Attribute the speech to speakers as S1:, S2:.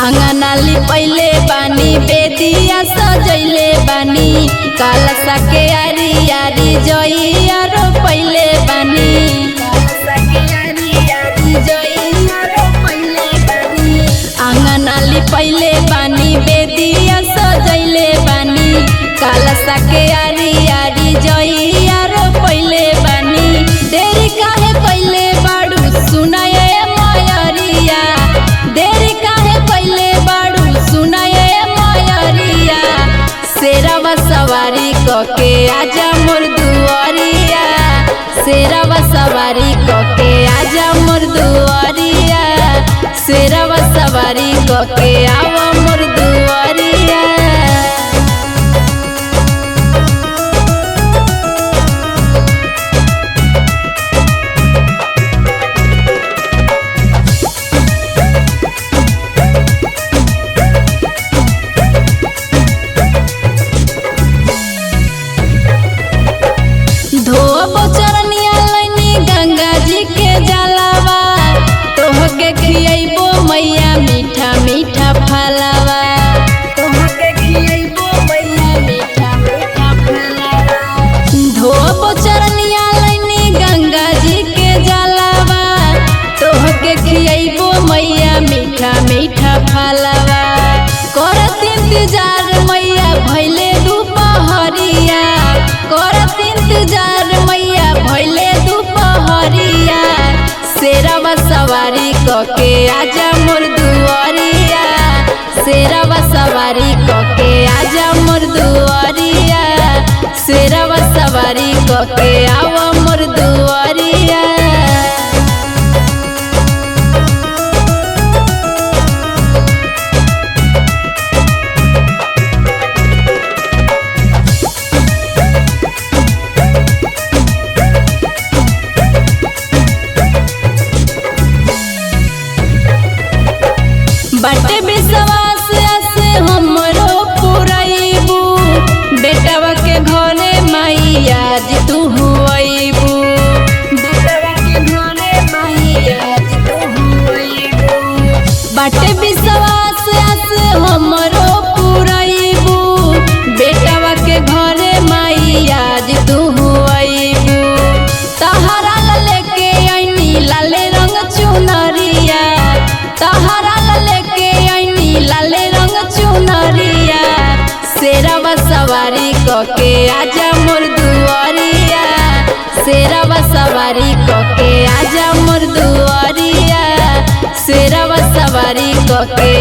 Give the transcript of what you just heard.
S1: आंगनाली पहले बानी बेदिया सजैले बानी कलसा के आरी आरी जइया रो पहले बानी आंगनाली पहले बानी बेदिया सजैले बानी कलसा के आरी आरी जइया रो पहले बानी देरी काहे पहले बाड़ू सुनाए मायरिया देरी काहे पहले बाड़ू सुनाए मायरिया शेरवा सवारी कके आजा मोर दुआरिया शेरवा सवारी कके आजा मोर दुआरिया शेरवा सवारी कके आवा मोर दुआरिया धोब चरनिया लैनी गंगा जी के जलावा तोहके खियैबो मैया मीठा मीठा फलवा तोहके खियैबो मैया मीठा मीठा फलवा धोब चरनिया लैनी गंगा जी के जलावा तोहके खियैबो मैया मीठा मीठा फलवा करत इंतजार मैया भइले दुपहरिया करत इंतजार मैया भइले दुपहरिया शेरवा सवारी कके आजा मोर दुआरिया शेरवा सवारी कके आजा मोर दुआरिया शेरवा सवारी कके आवा मोर दुआरिया बाटे विश्वास से हमरो पुरैबू बेटवा के घरे मैया जी तू हुइबू बेटवा के घरे मैया जी तू हुइबू बाटे विश्वास से हमरो पुरैबू बेटवा के घरे मैया जी तू हुइबू तहरा लेके आईनी लाले रंग चुनरिया तहरा लाले रंग चुनरिया शेरवा सवारी कके आजा मोर दुआरिया शेरवा सवारी कके आजा मोर दुआरिया शेरवा सवारी कके